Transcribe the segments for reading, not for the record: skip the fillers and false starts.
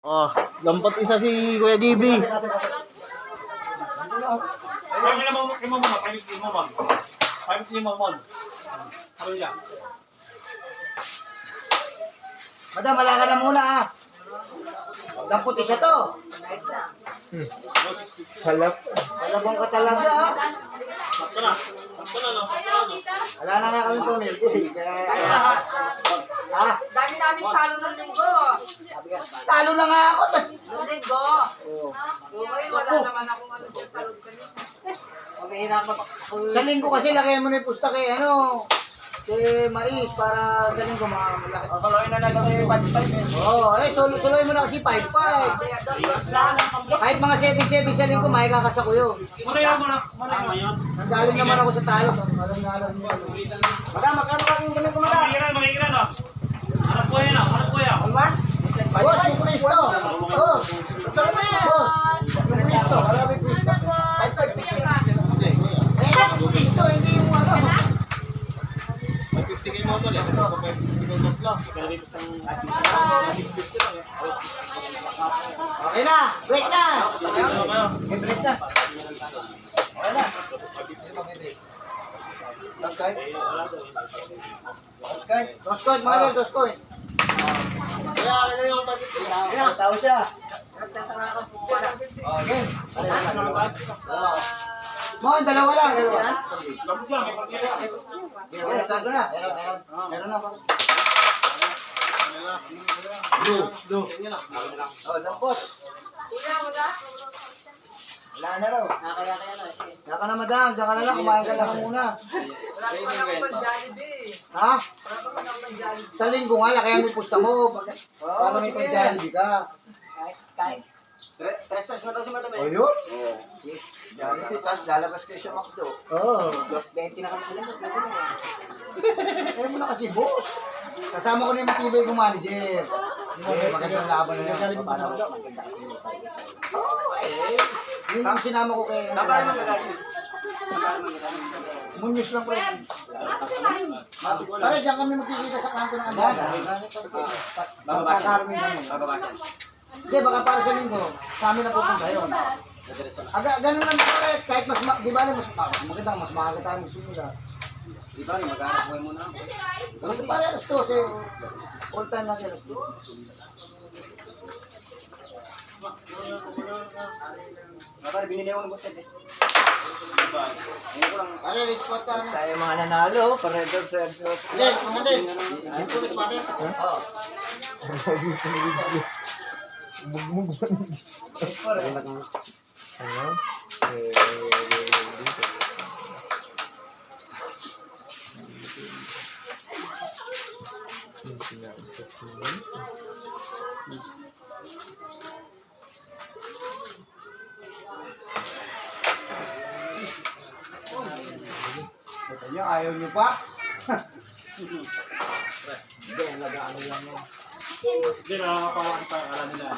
Oh, lampat isa si Kuya JB. Madam, wala ka na muna ah. Dampot isa to. Halap. Malabang ka talaga ah. Wala na nga kami pumildo eh. Dami namin talo ng linggo. Talo na nga ako. Tas, Ng linggo. Ngayon wala naman akong ano sa salon kanina. sa linggo kasi lagay mo na yung pusta kay ano. Kay Mais para sa linggo malaki. Kaloy na lang kami 5-5. Oo, suluin mo na kasi 5-5. Dos lang. Kahit mga 7-7 sa linggo, may kakasa ko yun. Tama yun. Nanggaling naman ako sa talo. Alam mo. Madam, magkano ka yung galing ko madam? Makikiran, no? Hanap ko yan, hanap ko yan. Alman? Boss, yung Cristo. Boss. Ito na yan. Boss. Yung Cristo. Wala may Cristo. Yung Cristo, hindi yung ano. 50 kayo mo ulit. 50 lang. Okay na. Break na. Break na. Okay na. Dos coin, mga nil, dos coin. Ayan, tao siya. Okay. Mo, dalawa lang. Meron na. Do. Oh, dampot. Kuya, wala? Wala na raw. Diyan ka na madam, diyan ka na lang, kumain ka lang muna. Wala pa man ako mag-Jollibee. Ha? Wala pa man ako mag-Jollibee. Sa linggo nga, lakayan mo yung pusta mo. Para may pag-Jollibee ka. Tres na daw si madam O yun? Jollibee, tapos lalabas kayo sa McDo. Oo. Plus 20 na kami sa linggo. Kaya mo na kasi, boss. Kasama ko na yung matibay kong manager. Magandang laban na yan. Maganda kasi yung style. Oo, eh. Yun yung sinama ko kay... Kapag naman gagaling. Munyos lang po yun. Pare, diyan kami magkikita sa kanto ng Andana. Magkakarami kami. Hindi, baka para sa linggo, sa amin na pupunta yun. Ganun lang pare, kahit mas, di ba mas maganda, mas maaga tayo magsimula. Di ba, mag-aarap ko muna. Kasi pare, alas 12, all time lang alas 12. Kapag binili ako ng buset eh. Pare, respot ka na. Tayo mga nanalo, paredor sa Hindi, hindi. Yung pulis pare. Oo. Ito nyo, ayaw nyo pa? Hindi, alagaan nyo lang yan. Hindi, nakakapawakan pa, alam nila.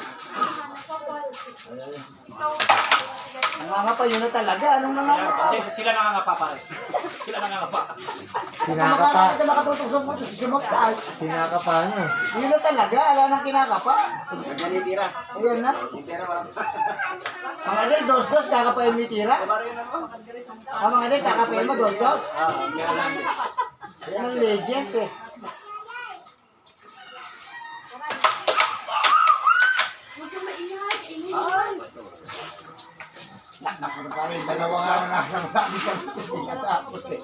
Nangangapa yun na talaga. Anong nangangapa? Hindi, sila nangangapa pare. Sila nangangapa. Kinakapa. Ito nakatutong sumagtaal. Kinakapa nyo. Yun na talaga. Alam nang kinakapa. Ganyan tira. Ayan na. Tira ba? Mga del, dos-dos, kakapain mo yung tira. Mga del, kakapain mo, dos-dos. Yan ang legend eh. Nakakita pa rin, dalawa nga na nasa marami sa tapos eh.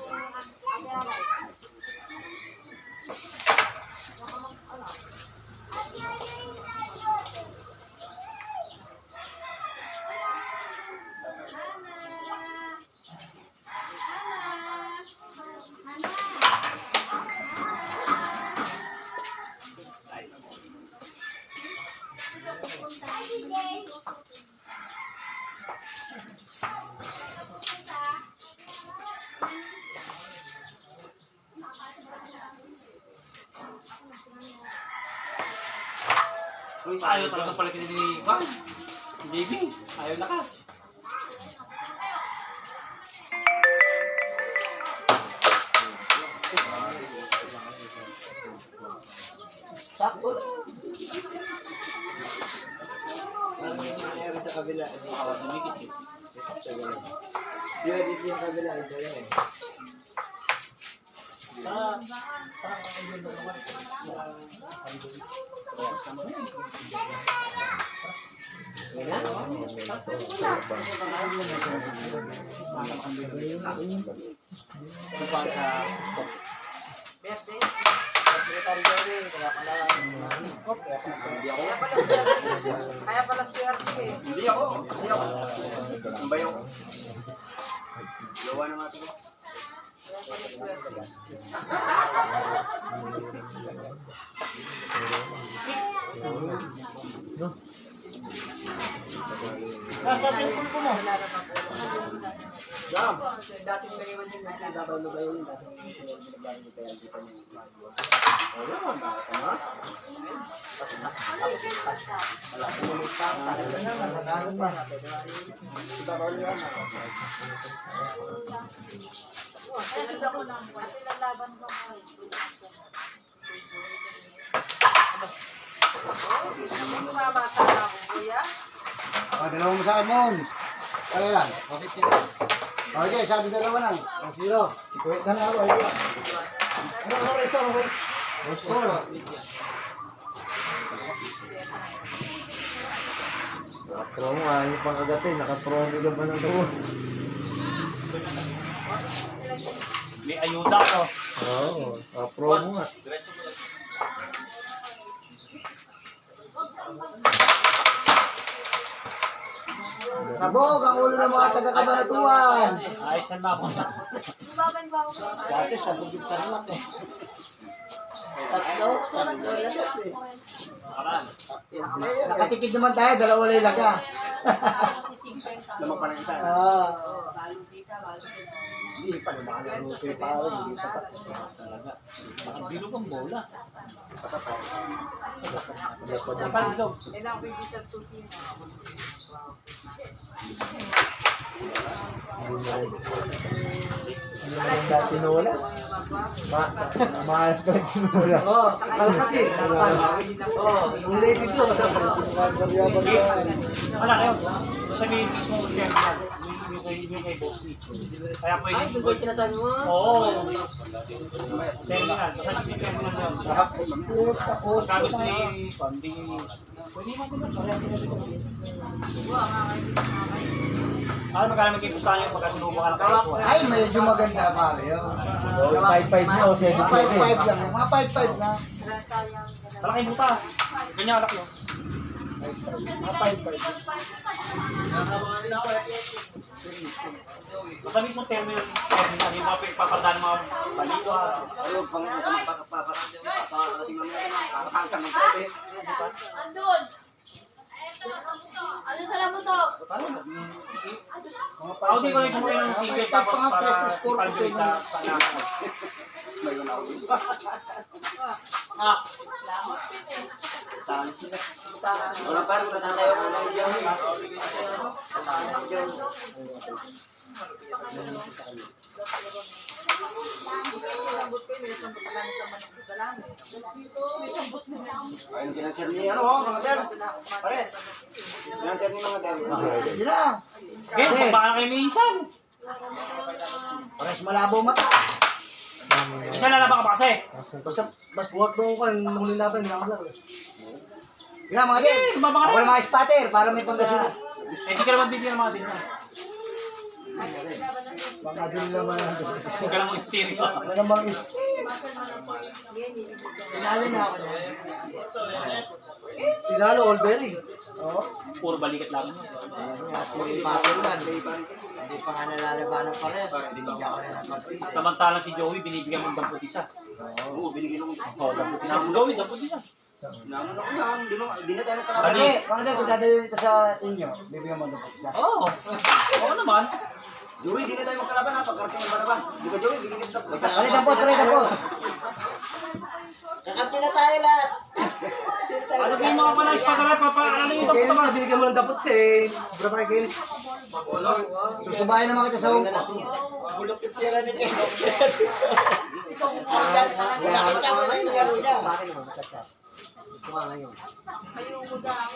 Ayaw talaga pala ni Juan. JB, ayaw lakas. Sakto lang. sa kabila. Dumikit eh. Di ba dito yung kabila? Ito yan. Kaya pala swerte eh. Hindi ako. Ang bayo ko. Gawa ng ating ko. Nasa cellphone ko mo. Jam. Dating pariwan yung nagkakaroon na kayo yung dating pinagbago ko kaya dito ng wala ko yung staff. Nagkakaroon pa. Iba ko yun. At ilalaban ko mo. Mabasa na ako, kuya. Dalawa mo sa akin, Mon. Kaya lang. Bakit yun? Okay, sabi dalawa lang. Zero. Wait na ako. Ano, isa, wait. Pro mo, ayaw pang agatin. Naka-pro nila ba ng tuwa? May ayuda ko. Oo, pro mo nga. Sabog ang ulo ng mga taga-kabanatuan. Ay, saan ba ako? Lumaban ba ako? Dati sa bugit tarmat eh. Tatlo lagas eh. Nakatikid naman tayo, dalawa lang ilaga. Lamang pa ng isa. Hindi pa naman ang rupi pa rin, hindi pa pa. Talaga. Nakabilog ang bola. Kapalog. Kailangan ko yung isang tutin. Dati na wala. Mahal ka wala. Oo, kasi. Yung lady ko kasama. Wala kayo. Sabihin mismo yung terminal. Yung kay Boss Lee. Kaya pwede. Ay, doon ba yung sinasabi mo? Oo. Terminal. Basta yung terminal na yun. Tapos gusto ni Pandi. Pwede mo ko na. Ano magkala magkipustahan yung pagkasunubo ka ng kapo? Ay, medyo maganda pare yun. 5-5 mo, 5-5 lang, mga 5-5 na. Malaki buta. Ganyan alak yun. Mga 5-5. Basta mismo terminal. Yung mga pagpapadaan mga balito. Ayun, papakasing naman yan. Kakakangkang ng pwede. Andun! Ano sa lamo to? Paano? Ako di ko rin sa mga yung sige tapos para ipalbili sa panahon. Mayroon ako dito. Ah, Lamot din eh. Talo sila. Wala pa rin, tatang tayo ko ng diyan. Sinambot ko, may sambot na lang sa manok sa langit. Dito, may sambot na lang. Ayun, kinanser ni ano, mga der. Pare. Kinanser ni mga der. Hindi na. game, pagbakan kayo may isan. Pares malabo mata. Isa na lang pa kasi. Basta huwag mo ko nung nilaban na ako. Yan mga din. Tumaba ka Ako na. na mga spatter para may panggasunod. Eh, di ka naman bibigyan ng mga din yan. Baka din naman. Huwag ka lang mag-steering. Ano namang is... Tinalo na ako niya. Tinalo, all berry. Oo. Puro balikat lang. Hindi pa nga nalalabanan pa rin. Binigyan ko na ng pag-free. Samantalang si Joey, binibigyan mo ng 10 isa. Oo, binigyan ako. Oo, 10 isa. Si Joey, 10 isa. Naman ako lang, di na tayo Bali. Hindi, mga din, kung dadalhin ito sa inyo, bibigyan mo ng isa. Oo. Oo naman. Joey, di na tayo magkalaban ha, pagkarating ng balaban. Di ka Joey, bigyan kita. Palit ang post, palit ang post. Kakampi na tayo lahat. Ano ba yung mga pala ispagarat? Ano yung Kaya tapos nabigyan mo ng dapot si Brabay Kaili. Susubayan naman kita sa hukbo. Bulok yung tira ni Kaili. Nakita mo na yung laro niya. Gusto nga ngayon. Kayo muda ako.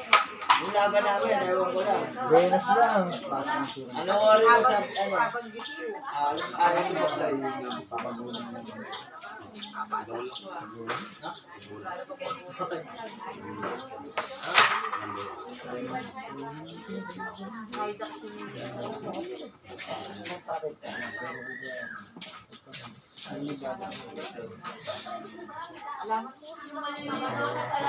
Yung laban namin, ewan ko lang. Venus lang. Ano oras mo sa, ano? Habang gito. Alam mo sa Kahit ako alamat mo. Yung maliligaw na sa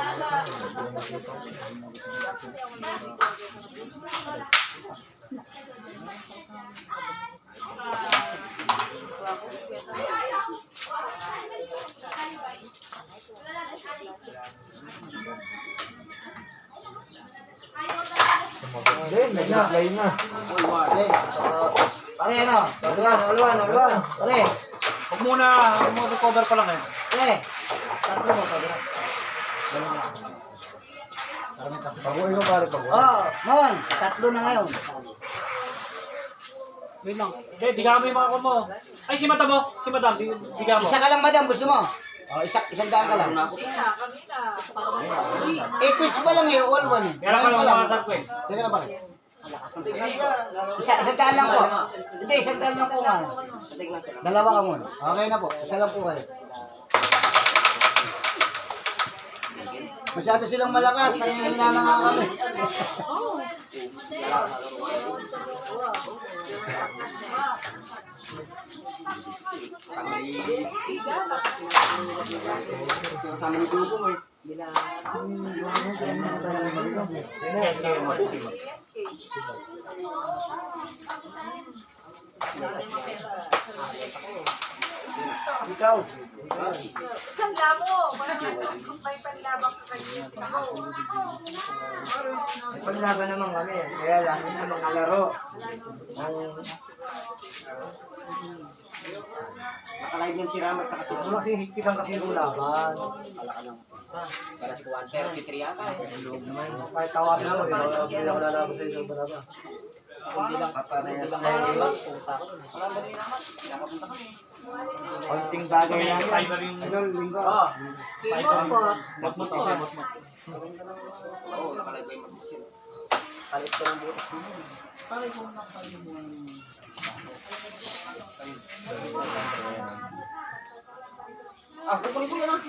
Nag-apply na. Pare, ano? Ulawan. Pare, Huwag muna cover pa lang eh. pare. Tatlo mo, pare. Ganun lang. Parang kasi. Bagoy ko, pare, bagoy. Oo, Mon. Tatlo na ngayon. Wait lang. Okay, diga mo yung mga mo. Ay, si madam mo. Si madam, diga mo. Isa ka lang, madam. Gusto mo? Oh, isang daan ka lang. Hindi na, kami na. Pitch pa lang eh, all one. Kaya lang pala mga sarko eh. Sige na, pare. Isang daan lang po. Hindi, isang daan lang po nga. Dalawa ka muna. Okay na po. Isa lang po kayo. Masyado silang malakas. Nangyayina na nga kami. Kasama ni Dugo mo eh. Sige, sige mo. Sige mo. Ikaw. Isang lamo. May panlabang ka kayo. May paglaban naman kami. Kaya lang, yun ang mga laro. Nakalive yan si Ramat sa kasi. Ano kasi higpitan kasi yung laban. Para sa 133 yata eh. Kahit tawasin mo, hindi ako lalaban sa isang baraba. Hindi lang. Paparehas Hindi na lang. yun. Wala ba rin naman? Nakapunta kami. Konting Kasi bagay may lang yan. fiber yung... Linggo. Oo. Fiber yung... Mot-mot ko, mot-mot. Oo, nakalive ba yung Palit ko ng bukas. Pare ko lang pala yung... Ah, kukunin ko yan ah.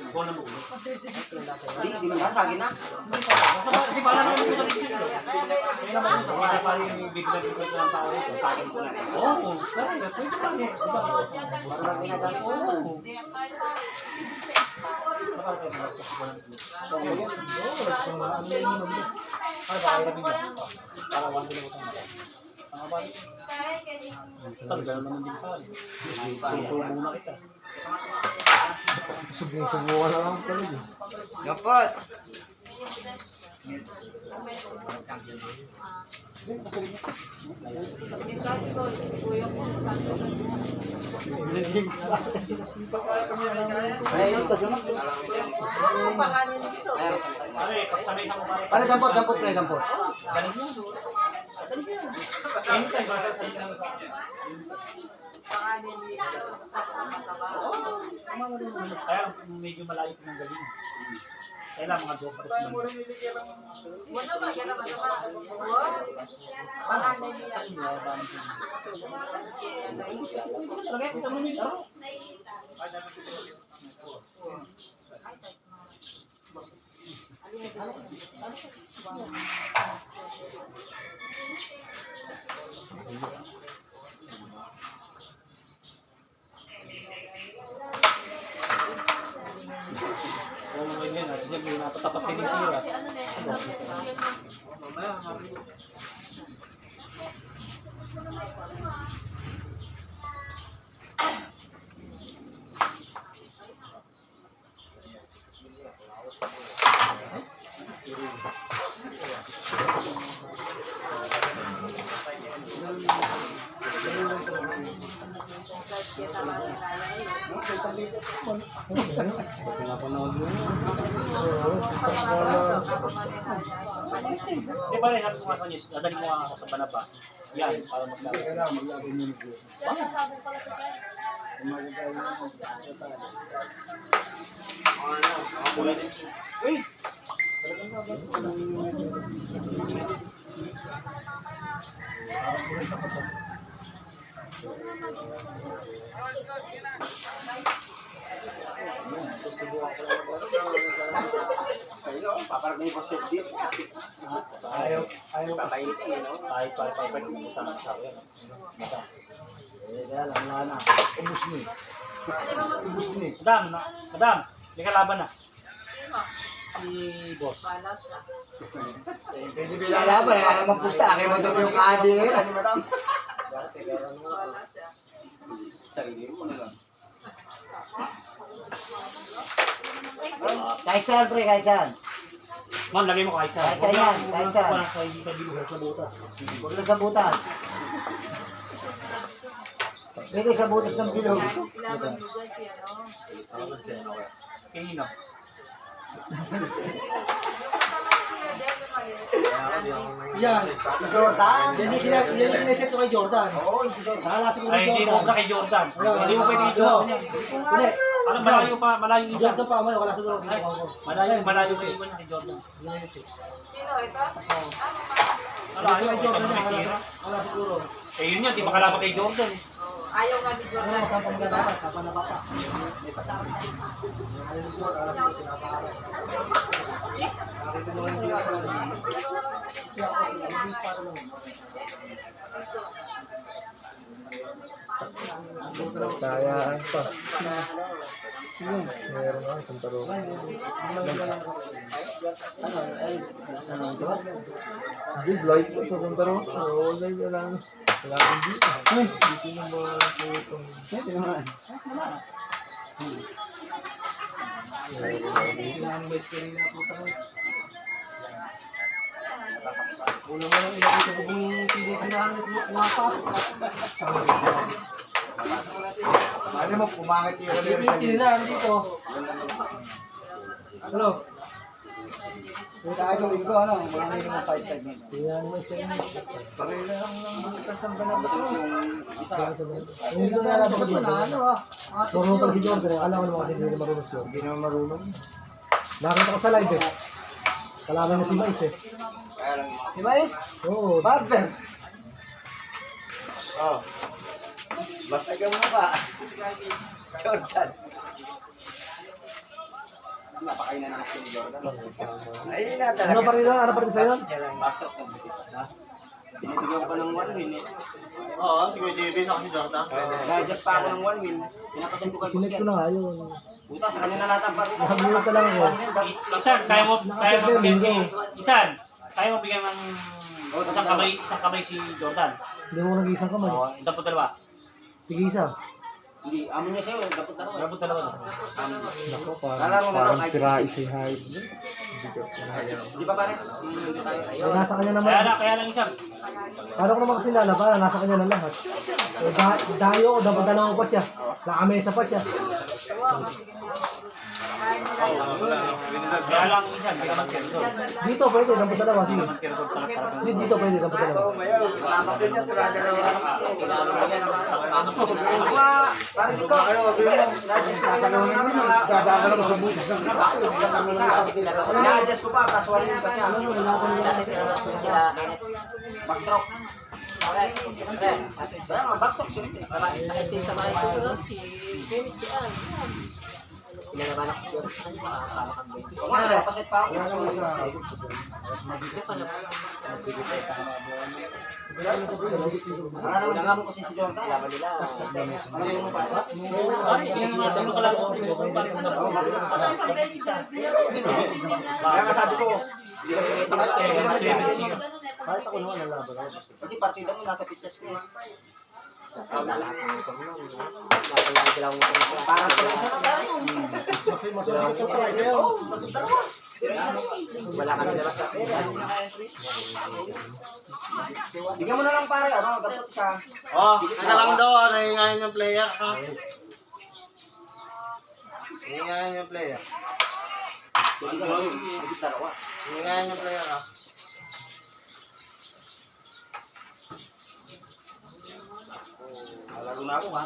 Buwan na mo. Hindi naman, sagin na. Hindi pa alam naman sa picture. Kaya naman sa mga pare yung big bag sa ng tao ito. Sagin ko na rin. Oo, pwede lang eh. Parang ginagawa ko. Talaga naman din pare. Susubo na kita. Subo ka lang pala. Dapat. Yung catch ko, si Kuya ko, sabi ko Ayun, kasi naman. ano pangalan niyo so? Pare, pagsanay ka mo pare. Pare, dampot, pre, dampot. Ganun yun. Anytime, basta sa inyo. Pangalan niyo, tapos na mataba. Kaya medyo malayo ko ng galing. Kailan mga doon pa rin. Wala ba, yan naman naman. Pangalan niyo. Talaga, kita mo yung laro. Oo naman yan, kasi may napatapat din yung tira. Di ba rin, ko nga sa news, dadali ko nga ako sa Banaba. Yan, para maglaro. Uy! Ayun, paparagay ko sa dip. Ayaw. Papainitin, you know? Kahit kung sa yan. Kaya lang, wala na. Ubus ni. Ubus ni. Madam, may kalaban na. Sino? Si boss. Bala siya. Pwede bilalaban, wala namang pusta. Akin mo doon yung kadir. Bala siya. Sarili mo na lang. Kahit saan, pre, kahit saan. Ma'am, lagay mo kahit saan. Kahit saan yan, kahit saan. Sa bilog, sa butas. Huwag lang sa butas. Pwede sa butas ng bilog. Ilaban mo dyan si ano. Kanino? Yan. Si Jordan. Yan yung siniset ko kay Jordan. Oo, si Jordan. Nakalasing ko Ay, ni hindi mo Jordan. na kay Jordan. Ayun, Hindi mo pwede kay Jordan yan. Hindi. Alam, malayo pa, malayo Si isa. Jordan pa, wala siguro Ay, kinuha ko. malayo pa iba niya kay Jordan. Sino ito? Malayo, Kay Jordan ito yan, may tira. wala siguro. Eh, yun yan, di makalaban kay Jordan. Oh, ayaw nga ni Jordan. Ano, kapag galaban, kapag nabata. Ayaw ni Jordan, alam ko, pinapaharap. Nakita mo yung Jordan. Siya ako, hindi para lang. Kayaan pa. Meron nga, isang taro. Hindi, live po sa isang taro. Oo, live na lang. Wala akong dito. Dito na mo itong... Una mo lang ilakita ko kung pili ka na nakapasok. Ano mo, pumangit yung release sa Pili na, dito. Ano? Kung tayo ng linggo, ano, wala na yung 5-5 na. Tingnan mo siya yun. Kasamba na ba ito? Hindi ko na alam ako dito. Ano ah. Marunong pala si Jordan. Alam ko naman kasi hindi na marunong siya. Hindi naman marunong. Nakita ko sa live eh. Kalaban na si Mais eh. Kaya lang mga... Si Mais? Oo. Barter. Oh. Basta mo ba? Jordan. Napakain na naman si Jordan. Ay, na talaga. Ano pa rin sa'yo? Basok ng butis. Binibigyan ko ng 1 win eh. Oo, si Kuya JB sa kasi Jordan. Na-adjust pa ako ng 1 win. Pinakasin ko Sinit ko na nga yun. Puta, sa kanya na lahat ang party. Nakabulat ka lang ako. Isan, kaya mo bigyan si... Isan, kaya mo bigyan ng isang kamay si Jordan. Hindi mo nag-iisang kamay. Oo, dapat dalawa. Sige isa. Hindi, amin niya sa'yo. Dapat na Dapat dalawa. Nako, Parang tira isa yung height. Hindi ko kinaya. Di ba pare? Hindi tayo. Ay, nasa kanya naman. Kaya lang isang. Paano ko naman kasi lalaban? Nasa kanya na lahat. Dayo ko, dapat dalawa pa siya. Nakamesa pa siya. Kaya lang isang, hindi naman kero. Dito pwede, dapat dalawa. Sige. Dito pwede, dapat dalawa. Nakapin niya, tira-dalawa lang kasi. Parang di ko. Na-adjust ko rin naman namin mga... Dadaan ko sa butas ng Na-adjust ko pa, kasual yun kasi. Backstroke. Kaya nga, backstroke siya. Kung ano, pasit pa ako. Wala naman lang kasi si Jordan. Ano mo pa? Ay, yung ano ka lang. Kaya nga sabi ko, hindi ka Kahit ako naman lalaban. kasi partida mo nasa pitches niya. Parang tuloy siya na tayo. Mas try sa'yo. Wala ka na labas sa pera. Bigyan mo na lang pare, ano, dapat siya. Oh, ano lang daw, nahingayin yung player. Nahingayin yung player. Nahingayin yung player. Laro na ako, ha?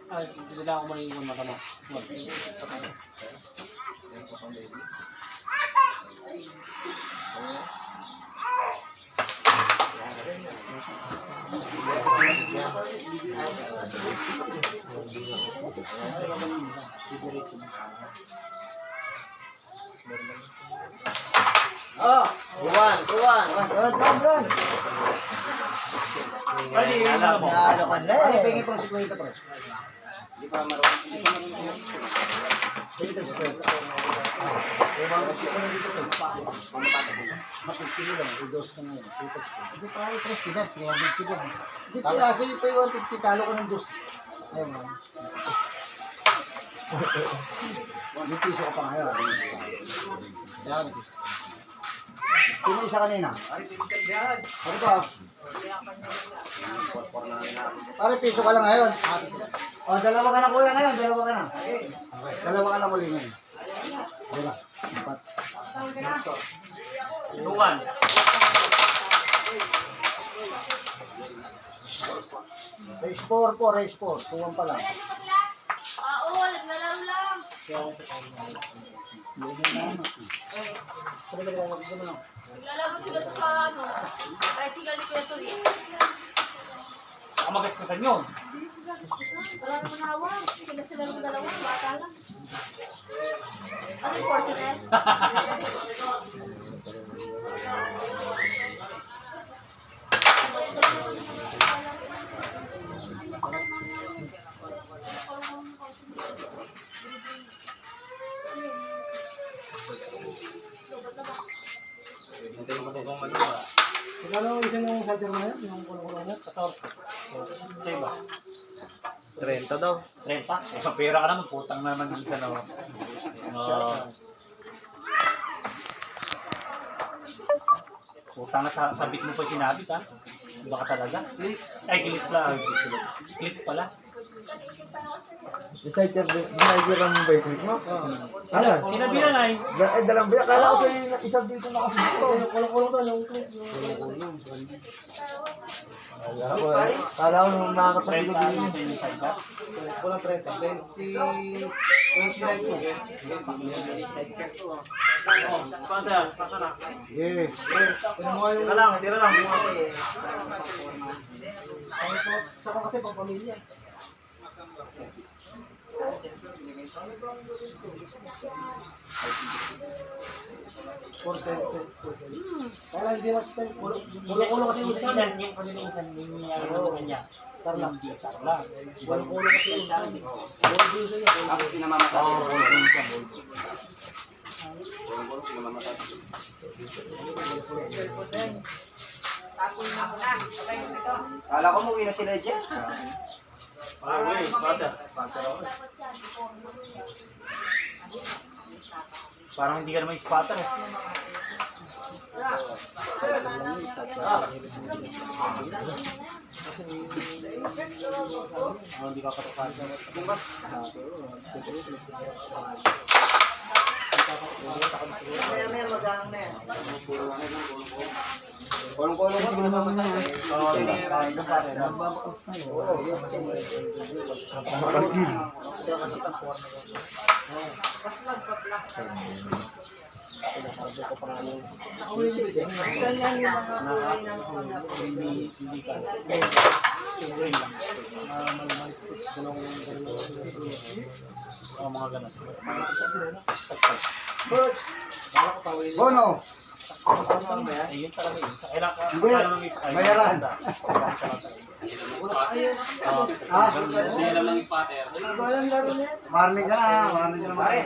Ay, hindi lang ako maiwan mata mo. Oh, buwan. Pwede, alam mo. Ano ka na? Ano pengi pang 50 pre? Hindi pa marunong. Pengi pang 50. Eh, mga kasi ko na dito to. Mapipili lang, i-dose ka ngayon. Hindi pa ako tres sila, 300 sila. Hindi pa kasi pa yung 150, talo ko ng dose. Ayun nga. Yung piso ka pa ngayon. Kaya may piso. Sino isa kanina? Ano ba? Pare, piso ka lang ngayon. O, dalawa ka na kuya ngayon. Dalawa ka na. Dalawa ka lang uli ngayon. Diba? Empat. Tuwan. Race 4 po, race 4. Tuwang pa lang. Oo, naglalaro lang. Naglalaro sila sa ano, tricycle ni Kuya Tuli. Baka magaskasan yun. Wala naman awang. Sila ng dalawa, bata lang. Ano yung Fortunet? Hintayin ko kung ano ba. Siguro isa yung charger mo na yun, yung kulo-kulo na. 14. Sa'yo ba? 30 daw. 30? Eh, sa pera ka naman, putang naman isa na. Putang na sabit mo pa yung sinabit, ha? Iba ka talaga. Ay, kilit pala. Kilit pala. Decider ang bike mo? Ano? Kinabila na yun. Ay, dalang biya. Kala ko sa'yo isang dito na kasi dito. Yung kulo-kulo to, yung clip. Kala ko nung nakakatabi ko 30 din. sa inyong sidecar. Kulang 30. 29 po. Yeah. Tira lang. Saka kasi pang pamilya. Kaya hindi mas kulo-kulo kasi yung isa Minsan, yung kanilisan, yung kanya. Tarlang. Tarlang. kulo-kulo kasi yung isa. Tapos pinamamasal. Oo, Pinamamasal. Tapos na ako na. Sabay mo ito. Kala ko umuwi na sila dyan. Parang hindi ka naman spotter, eh. Hindi ka katapat. Maya-maya magang na yan. Kulong-kulong ko, pinamamasal. Oo, doon pa rin. Mas nagpa-black. Ganyan yung mga hindi ka. Green lang. Oo, mga ganun. Bono! Ayun talaga yun. Kailangan ka. Hindi. Bayaran. Walang laro na yan. Marnig ka na, marnig ka na. Pare,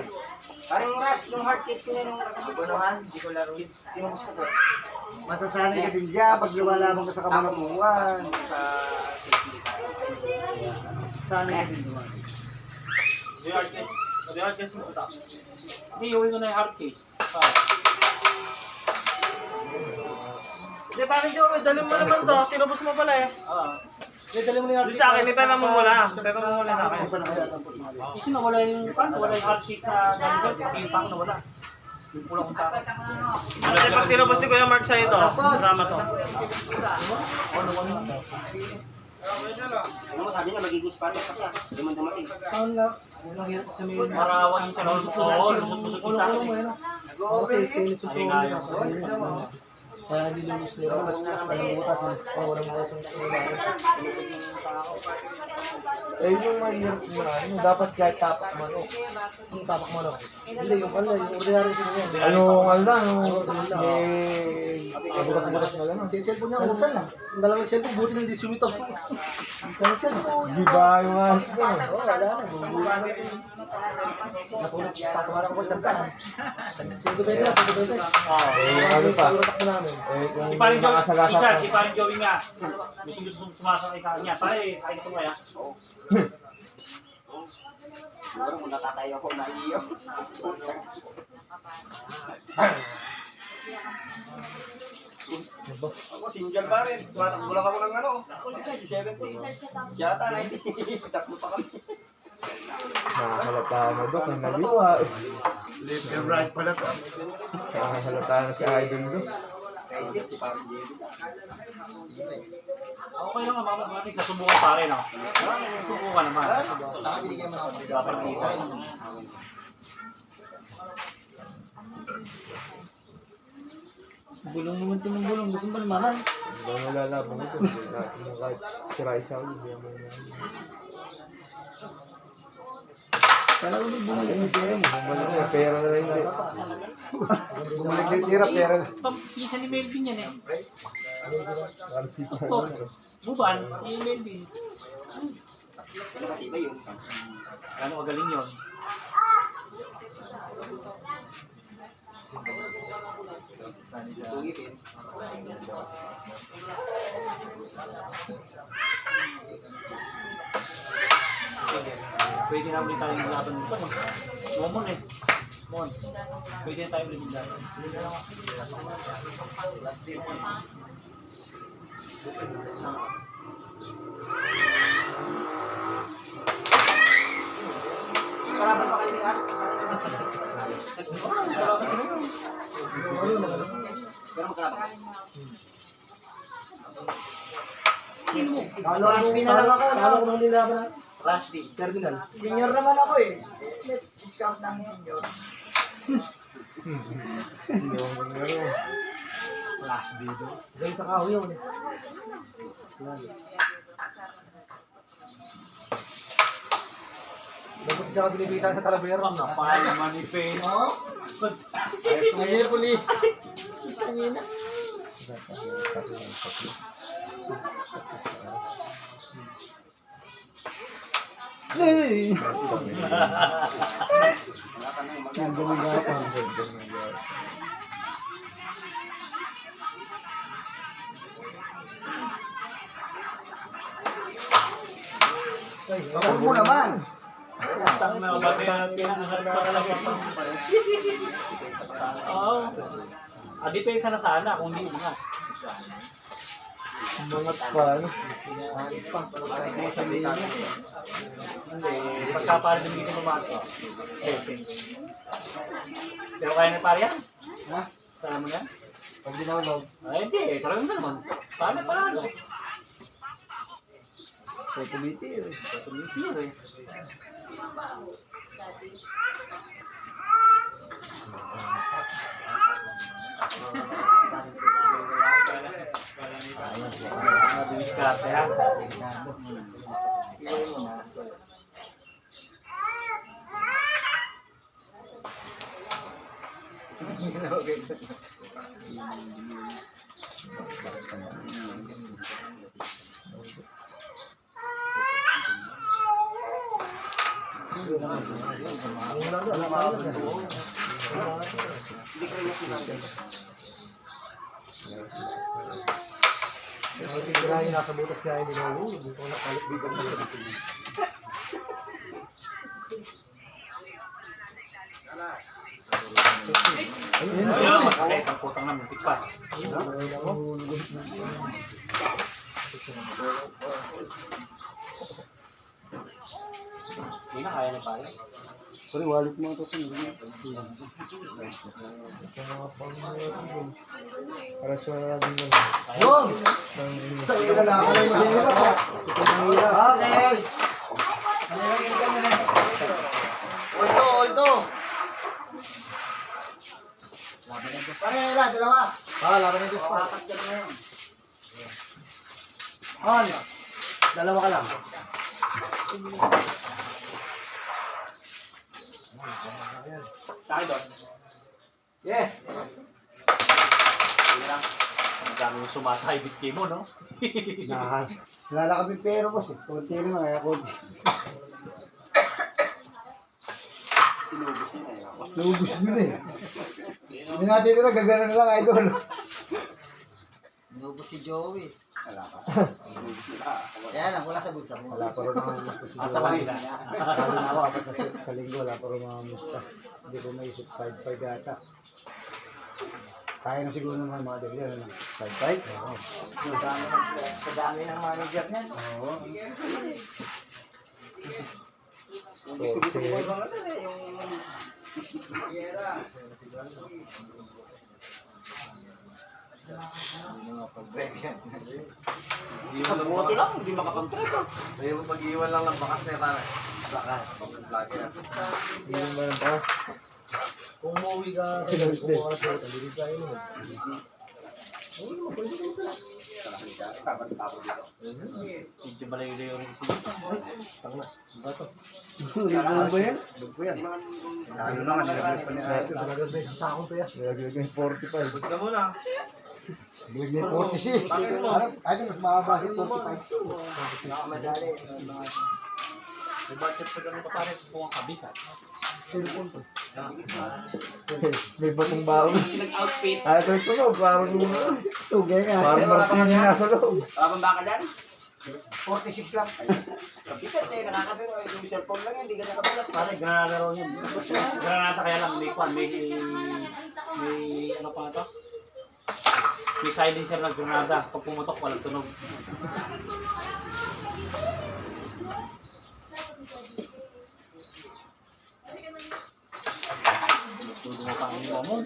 parang ras, yung hard case ko na nung Bunuhan, hindi ko laro. tinubos ko to. Masasanay ka din dyan pag lumalaban ka sa kamanatuan. Sa Sana yung hard case mo ito. Hindi, iuwi ko na yung hard case. Hindi, bakit yung dali mo naman to? Tinubos mo pala eh. Dali mo na Yung sa akin, may pera mo muna. Pera mo muna sa akin. Kasi nawala yung hard case na galing dyan. Yung pack na wala. Yung pulang kong pack. Kasi pag tinubos ni Kuya Mark sa'yo to, kasama to. Ano mo sabi niya, magiging spato kasi hindi man dumating. Saan nga? Yun ang hirap sa mga. Marawang yung sa oo, lusot-lusot yung sa akin. Ay nga yun. Kaya hindi lumus nila. Walang butas. Walang butas. Eh, yung mahirap na, ano, dapat kahit tapak manok. Yung tapak mo lang. Hindi, yung pala, yung ordinary ko yan. Ano, may bukas-bukas na gano'n. Sa cellphone niya, saan lang? Yung dalawang cellphone, buti lang di sumitaw po. Di ba yung alas na? Oo, wala na. Napunod, tatawaran ko sa tantan. Sino ba yun? Eh, ano pa? Takbo namin. Eh, kung Si Paring Joey, nakasagasa isa, pa. si Paring Joey nga. Gusto sumasakay sa kanya. Pare, sakay ka sumaya. Siguro kung natatayo ako, naiiyo. Ako, single pa rin. Tumatakbo lang ako ng ano. 70. Yata, 90. Takbo pa kami. Nakahalata na Dok, ang naliwa. Left and right pala to. Nakahalata na si Idol Dok. Kaya si Paring David. Okay lang naman natin sa subukan pare no. Subukan naman. Saka binigyan mo na ako. Dapat dito. Bulong naman ito ng bulong. Gusto mo limanan? Hindi ba malalaban ito? Natin mo kahit si Raisa ulit. Hindi mo na. Kala ko yung bumalik ng pera mo. Bumalik na, pera na rin hindi. Bumalik ng tira, pera. Pisa ni Melvin yan eh. Karsi pa. Ito. Buban, si Melvin. Matibay yun. Ano kagaling yun? Tungipin. Pwede na ulit tayong laban dito. Momon eh. Mon. Pwede na tayo ulit laban. Kalaban pa kayo ni Ar? Pero magkalaban. Last day na lang ako. Lalo ko nang nilaban na. Last day. Terminal. Senior naman ako eh. Let discount namin senior. Last day doon. Dahil sa kahoy yun. Dapat isa ka binibisan sa Talavera. Napahal naman ni Pen. Ngayon puli. Ngayon na. Hey! Ang gumagapang. Huwag mo naman. Tang na ba pinangaharap pa talaga pa. Oo. Depensa na sana kung hindi nga. Mga pa, ano? Pagka pare dito lumato. Pero kaya na pare yan? Ha? Kaya mo yan? Pag dinawag. Ay hindi, talagang na naman. Paano? Tumitir. Tumitir eh. Mabilis ka ya. Ang tingnan nasa butas kaya hindi na ulo. Hindi ko nakalibigan na yun. Ayun, masakit. Ang putang na, muntik pa. Hindi na, kaya na pare. Sorry, wallet mo ito. Para sa ating Yun! Sa'yo na lang ako na mahirap. Okay. Ulto. Pare nila, dalawa. Laban na Diyos. Apat dyan na yun. Dalawa ka lang. Sa akin, dos. Yeah. Hindi lang. Ang dami yung sumasahibit kay mo, no? Wala kami pero boss eh. Kunti naman, kaya kunti. Lubos mo na eh. Hindi natin ito na, gagano lang idol. Lubos si Joey. Wala pa. Yan lang, wala sa bulsa mo. Wala pa rin mga musta siguro. Asa Manila. Sabi na ako, apat na sa linggo, wala pa rin mga musta. Hindi ko maisip 5-5 yata. Kaya na siguro ng mga model yan. 5-5? Oo. Sa dami ng manager niyan. Oo. Yung gusto ko ibang ano eh, yung... Sa buti lang, hindi makapag-trip. May pag-iwan lang ng bakas na yan. Bakas. Pag-vlogger. Hindi rin ba ng pakas? Kung umuwi ka sa Sila gabi, hindi. Hindi rin tayo mo. Medyo malayo-layo rin si Dito. Ano ba yan? Lalo naman, nilagay pa ni Ate. Talaga ba yung sakong to yan? Nilagay ko yung 45. Ba't ka muna? Nilagay 46. Ay, mas mahaba si 45. Nakamadali. May budget sa ganun pa pare kung ang kabikat. May batong baon. Nag-outfit. Ito ko, parang Tugay nga. parang marami yung nasa loob. Abang baka dyan? 46 lang. Kapitan eh, nakakabiro. Yung cellphone lang yan, hindi ka nakabalat. Pare, granada raw yun. Granada kaya lang, may kwan, may ano pa ito? May silencer ng granada. Pag pumutok, walang tunog. Tudo mo pa ang ilo mo.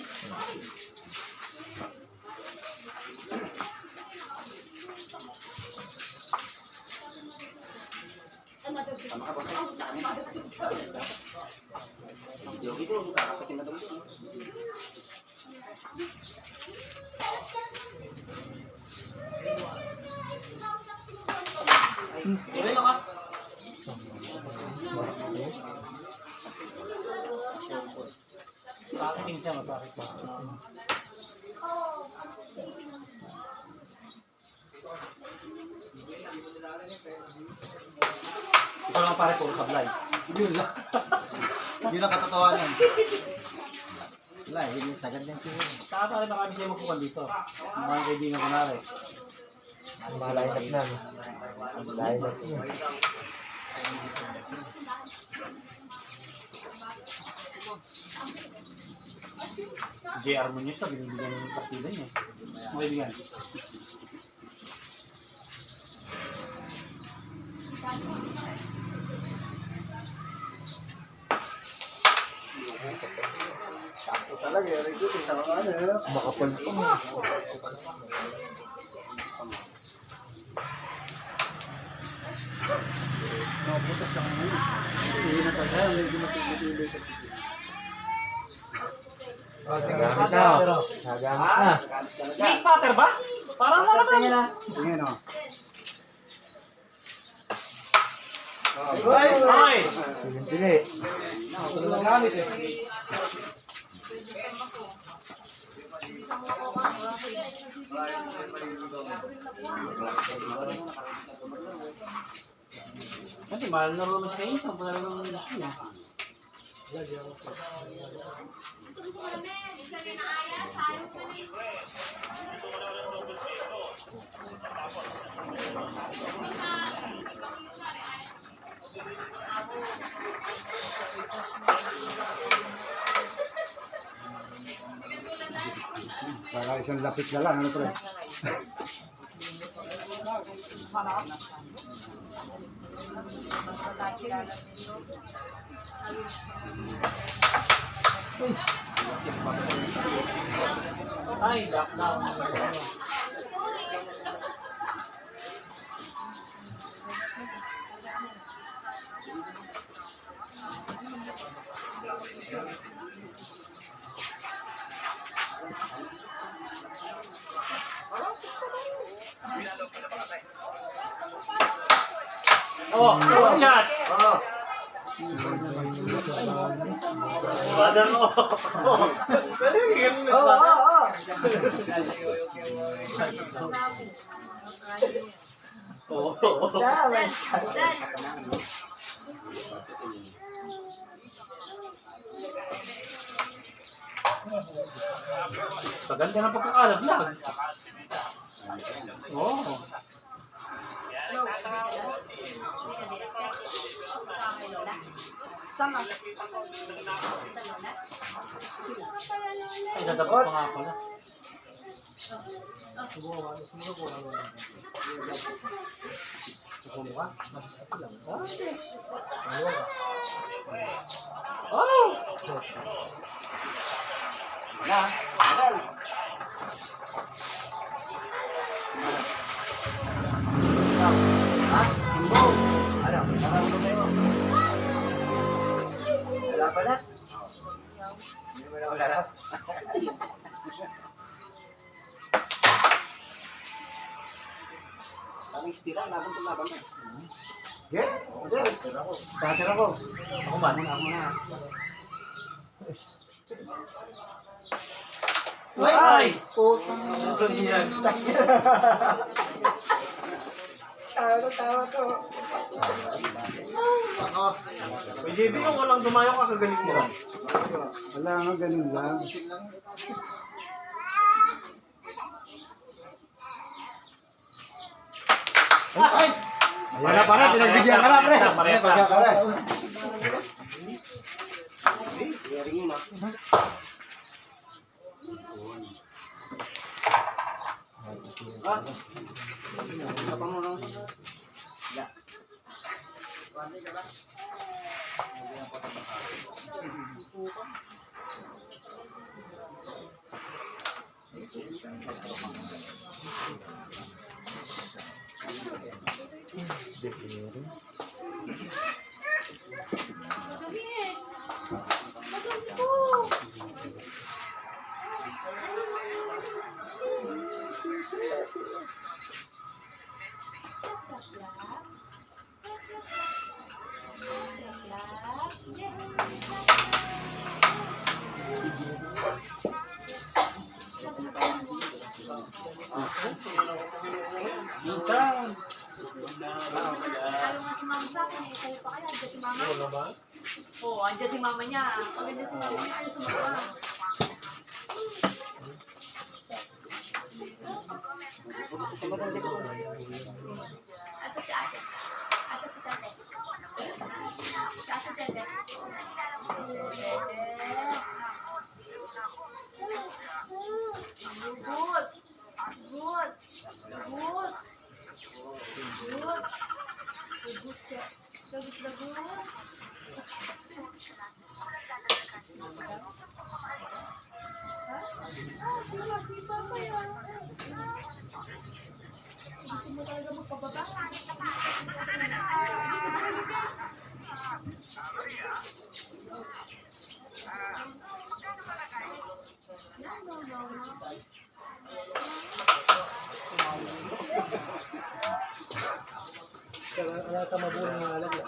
Yung ito, nakakasin na doon. Ilo yung kas. Pakiting siya, mapakit ba? Ikaw lang pare ko sa vlog. Yun lang. Yun ang katotohanan. Wala, yun yung sagad ng tingin. Saka pare baka siya magpukan dito. Mga kaibigan ko na rin. Malinap na. Malinap na. JR Munoz na binibigyan ng partida niya. Mga kaibigan. Talaga, very good. Isang ano. Makapal pa mo. Butas lang ngayon. Hindi na tagal, medyo matibay-tibay ka. Nagamit na. Nagamit na. May spatter ba? Parang wala naman. Tingnan o. Ay! Sige. Ito lang gamit eh. Kasi mahal na rin siya kayo. Saan pa na rin gusto niya? Para isang lapit na lang, ano pre? Ay, lockdown. Oh, chat. Oo. Brother mo. Pwede yung Oo, oo. Oo. Paganda ng pagkakalag lang. Oo. Sama. Ay, nadabot pa nga pala. Oh! Na, tagal. Ha? Timbo. Ano? Nakaulo kayo. Wala pa na? Hindi mo na wala na. Ang istira, laban to laban na. Okay? Okay. Starter ako. Ako ba? Ako na. Ay! Putang Ito niyan. tawa to. Ako. May JB yung walang dumayo kakagaling mo. Wala nga, ganun lang. Ay! Ayan na pare, pinagbigyan ka na pre. Parehas na. Pinagbigyan ka na. Hearing yun ah. Ah? Ano pa mo lang? Minsan. Ayaw nga si mama sa akin eh. Kayo pa kaya, andyan si mama. Oo, andyan si mama niya. Pag andyan si mama niya, ayaw sumama. Ato si ate. Ato si tate. Si ate tete. Good. Good. Good. Good. Good siya. Good na good. Sipa pa yan. Gusto mo talaga magpababa? Wala ka mabuhay ng alag yan.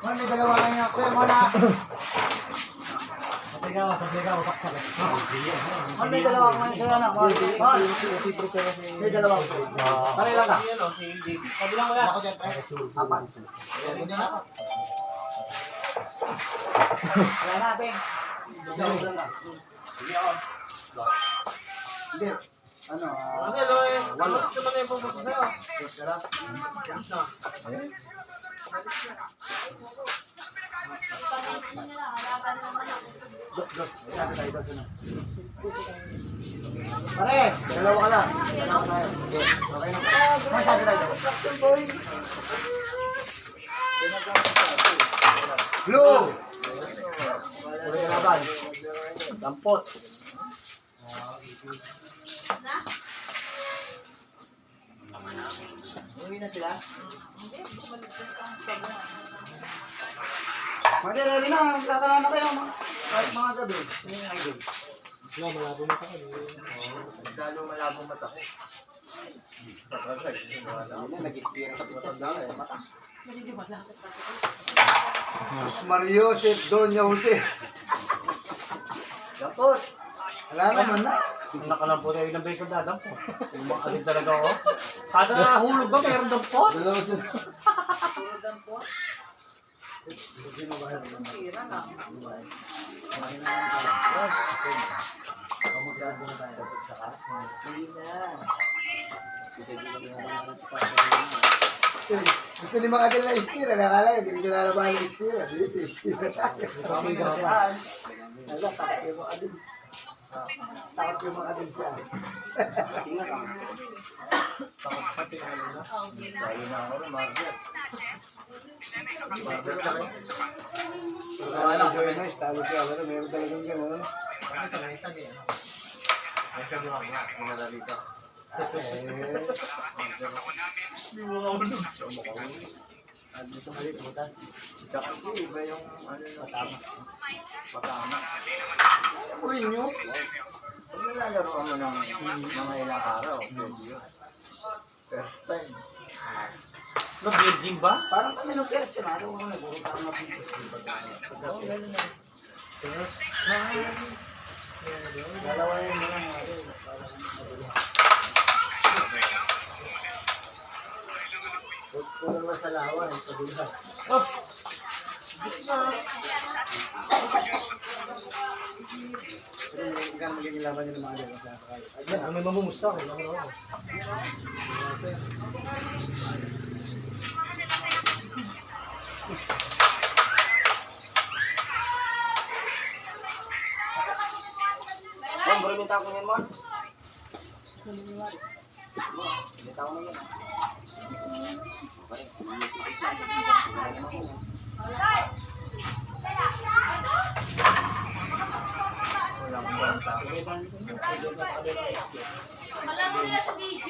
Man, may dalawa lang yung akso. Mga na. sabay ka, masaksak. Ano may dalawa ko ngayon sa'yo na? May dalawa ko. Pare lang ka. Kabilang wala. Ako dyan, pre. Apat. Ayan, ganyan apat. Wala natin. Dalawa lang ka. Hindi. Ano? Walo. Gusto mo na yung pupunta sa'yo. Yes, sarap. Pag-ibig nila, halaban naman ako. Dos. Sabi tayo, dos na. Pare, dalawa ka lang. Dalawa tayo. Okay na. Masabi tayo. Blue! Ulit ka laban. Dampot. Na? Uwi na sila? Madali na, magkakaroon na kayo kahit mga gabi. Wala, malabo mo ka. Lalo malabong mata ko. Nag-istira sa pitsa sa mata. Sus Mario, Sef Doña Jose. Dapat. Wala naman na. Nakalampo na ilang beses dadam po. Lumakasig talaga ako. Kada hulog ba mayroon daw po? Dalawa sila. Tira na. Gusto ni mga na istira, nakala, hindi ko nalabahan ng istira. Dito, istira tayo. Wala, takot yung mga din. Takot yung mga din siya. Tayo na ako rin, Margaret. Margaret lang eh. Wala, Joy Nice, talo siya. Wala, meron talagang gano'n. Dito mali, butas. Tsaka iba yung patama. Patama. Uy nyo. Pag nalalaro mo ng mga ilang araw, pwede yun. First time. No, virgin ba? Parang kami nung first time, araw ko naguro parang mapito. Oo, gano'n na. Dalawa yung mga kulang na sa lawa, ito din ba? Pero hindi ka magiging laban niya ng mga dalawa sa kaya. Ayan, ang may mamumusta ko. Ma'am, bro, yung tako niyan, ma'am. Yung tako na yan. Alam mo nila si DJ.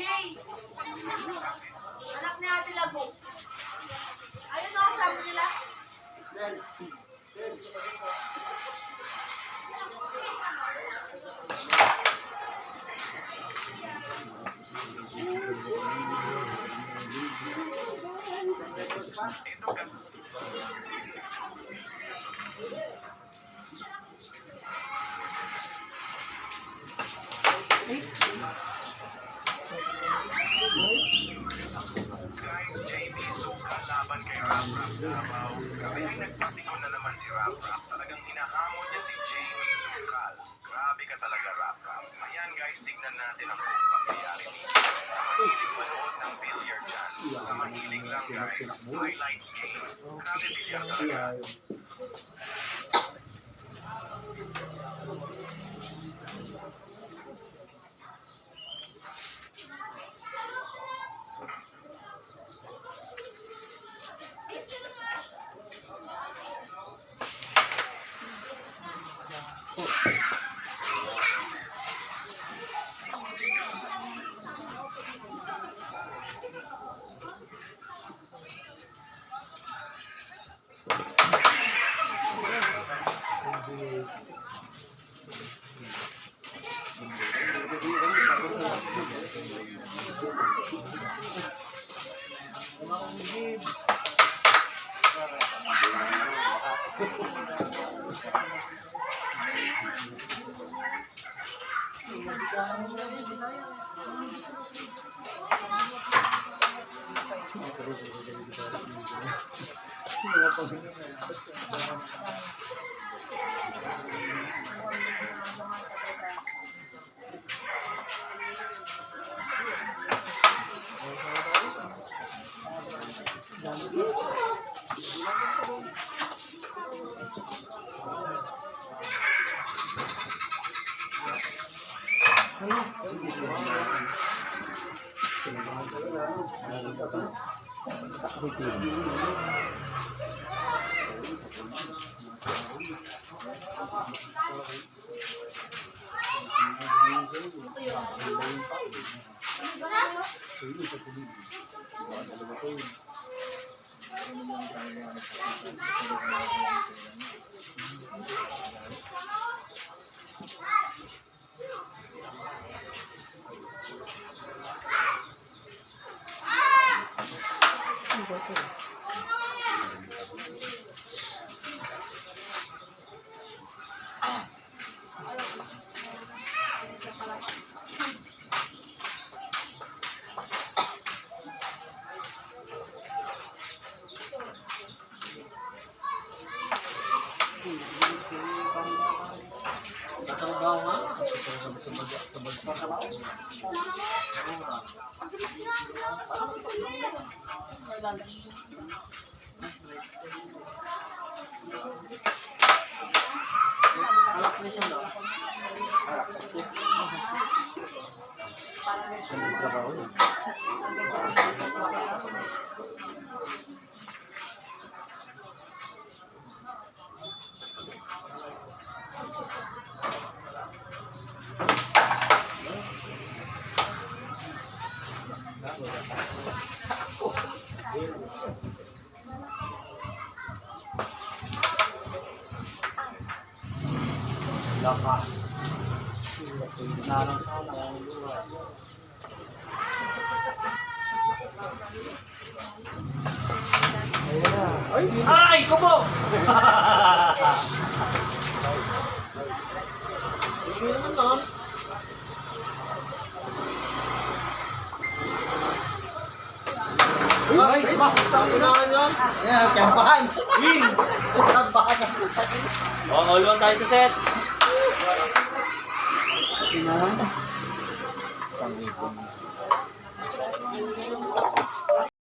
Anak ni Ate Lago. Ayun ako sabi nila. Laban kay Rap Rap Davao. Kaya nagpatiko na naman si Rap Rap. Talagang hinahamon niya si Jamie Sukal. Grabe ka talaga, Rap Rap. Ayan guys, tignan natin ang buong pangyayari dito. Sa mahilig manood ng billiard dyan. Sa mahilig lang guys, highlights game. Grabe billiard talaga. Lakas. Nalang sana ang buhay. Ay, kubo! Hindi naman lang. Ay, bakit ang unahan yan? Ayan, tiyampahan. Win! Tiyampahan. All one tayo sa set. Tingnan.